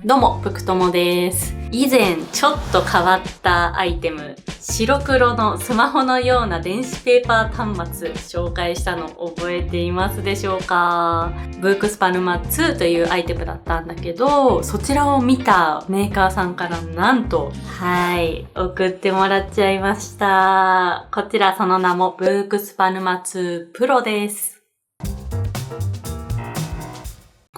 どうも、ぷくともです。以前ちょっと変わったアイテム、白黒のスマホのような電子ペーパー端末紹介したの覚えていますでしょうか？ブークスパルマ2というアイテムだったんだけど、そちらを見たメーカーさんからなんと、送ってもらっちゃいました。こちらその名もブークスパルマ2プロです。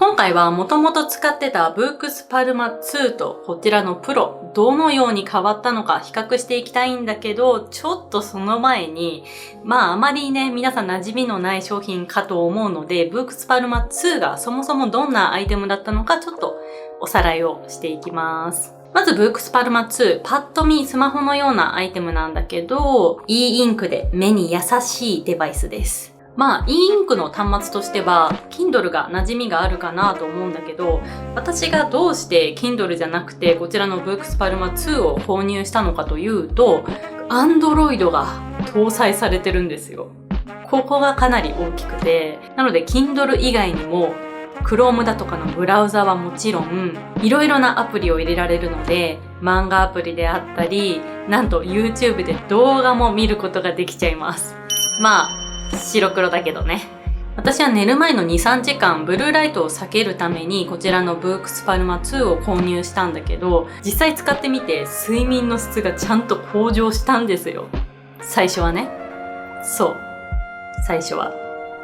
今回はもともと使ってたブークスパルマ2とこちらのプロ、どのように変わったのか比較していきたいんだけど、ちょっとその前に、あまりね、皆さん馴染みのない商品かと思うので、ブークスパルマ2がそもそもどんなアイテムだったのかちょっとおさらいをしていきます。まずブークスパルマ2、パッと見スマホのようなアイテムなんだけど、e インクで目に優しいデバイスです。e インクの端末としては Kindle が馴染みがあるかなと思うんだけど、私がどうして Kindle じゃなくてこちらのブークスパルマ2を購入したのかというと、Android が搭載されてるんですよ。ここがかなり大きくて、なので Kindle 以外にも Chrome だとかのブラウザはもちろん、いろいろなアプリを入れられるので、漫画アプリであったり、なんと YouTube で動画も見ることができちゃいます。白黒だけどね。私は寝る前の 2,3 時間ブルーライトを避けるためにこちらのブークスパルマ2を購入したんだけど、実際使ってみて睡眠の質がちゃんと向上したんですよ。最初はね。そう。最初は。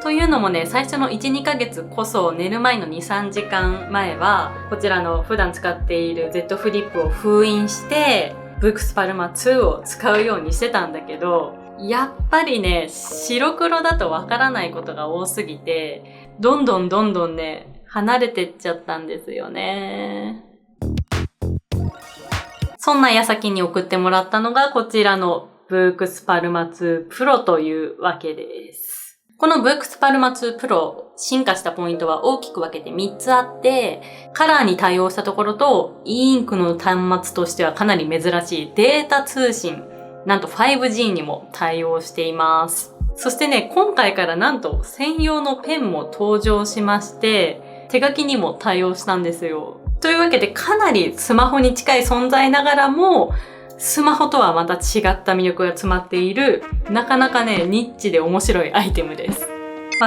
というのもね、最初の 1,2 ヶ月こそ寝る前の 2,3 時間前はこちらの普段使っている Z フリップを封印してブークスパルマ2を使うようにしてたんだけど、やっぱりね、白黒だとわからないことが多すぎて、どんどんね、離れてっちゃったんですよね。そんな矢先に送ってもらったのがこちらのブークスパルマ2プロというわけです。このブークスパルマ2プロ、進化したポイントは大きく分けて3つあって、カラーに対応したところと、e インクの端末としてはかなり珍しいデータ通信、なんと 5G にも対応しています。そしてね、今回からなんと専用のペンも登場しまして、手書きにも対応したんですよ。というわけでかなりスマホに近い存在ながらも、スマホとはまた違った魅力が詰まっている、なかなかね、ニッチで面白いアイテムです。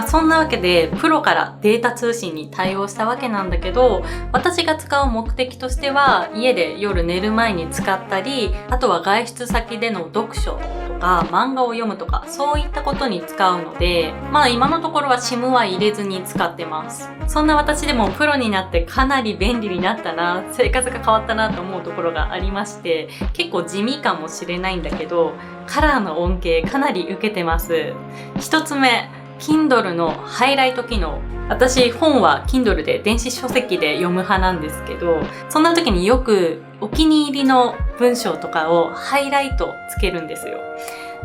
そんなわけで、プロからデータ通信に対応したわけなんだけど、私が使う目的としては、家で夜寝る前に使ったり、あとは外出先での読書とか、漫画を読むとか、そういったことに使うので、今のところは SIM は入れずに使ってます。そんな私でもプロになってかなり便利になったな、生活が変わったなと思うところがありまして、結構地味かもしれないんだけど、カラーの恩恵かなり受けてます。一つ目、Kindle のハイライト機能。私、本は Kindle で電子書籍で読む派なんですけど、そんな時によくお気に入りの文章とかをハイライトつけるんですよ。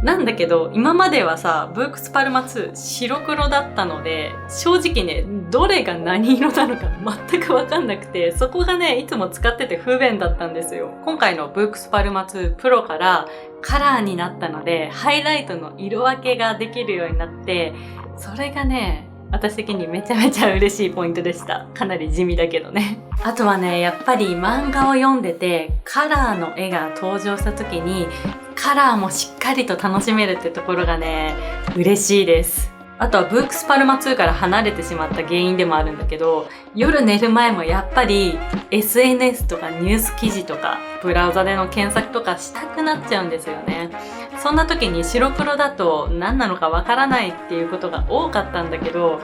なんだけど、今まではさ、ブークスパルマ2白黒だったので、正直ね、どれが何色なのか全くわかんなくて、そこがね、いつも使ってて不便だったんですよ。今回のブークスパルマ2プロからカラーになったので、ハイライトの色分けができるようになって、それがね、私的にめちゃめちゃ嬉しいポイントでした。かなり地味だけどね。あとはね、やっぱり漫画を読んでて、カラーの絵が登場した時に、カラーもしっかりと楽しめるってところがね、嬉しいです。あとはブークスパルマ2から離れてしまった原因でもあるんだけど、夜寝る前もやっぱり SNS とかニュース記事とかブラウザでの検索とかしたくなっちゃうんですよね。そんな時に白黒だと何なのかわからないっていうことが多かったんだけど、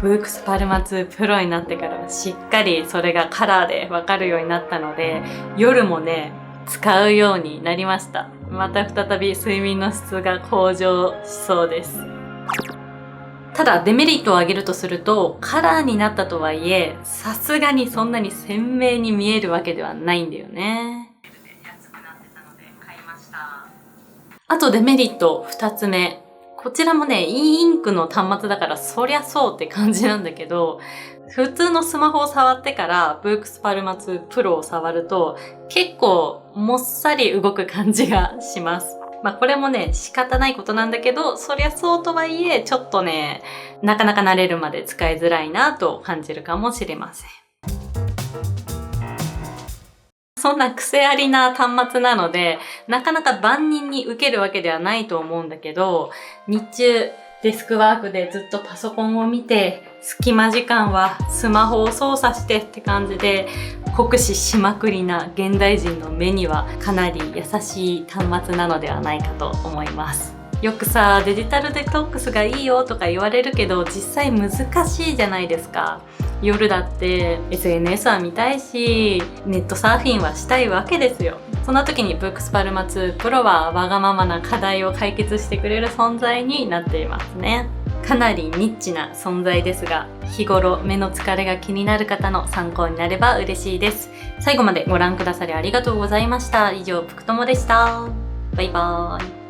ブークスパルマ2プロになってからしっかりそれがカラーでわかるようになったので、夜もね、使うようになりました。また再び睡眠の質が向上しそうです。ただデメリットを挙げるとすると、カラーになったとはいえ、さすがにそんなに鮮明に見えるわけではないんだよね。安くなってたので買いました。あとデメリット2つ目。こちらもね、e インクの端末だからそりゃそうって感じなんだけど、普通のスマホを触ってからブークスパルマ2プロを触ると結構もっさり動く感じがします。これもね、仕方ないことなんだけど、そりゃそうとはいえ、ちょっとね、なかなか慣れるまで使いづらいなと感じるかもしれません。そんな癖ありな端末なので、なかなか万人に受けるわけではないと思うんだけど、日中デスクワークでずっとパソコンを見て、隙間時間はスマホを操作してって感じで、酷使しまくりな現代人の目にはかなり優しい端末なのではないかと思います。よくさ、デジタルデトックスがいいよとか言われるけど、実際難しいじゃないですか。夜だって SNS は見たいし、ネットサーフィンはしたいわけですよ。そんな時にブックスパルマ2 Pro はわがままな課題を解決してくれる存在になっていますね。かなりニッチな存在ですが、日頃目の疲れが気になる方の参考になれば嬉しいです。最後までご覧くださりありがとうございました。以上、ぷくともでした。バイバーイ。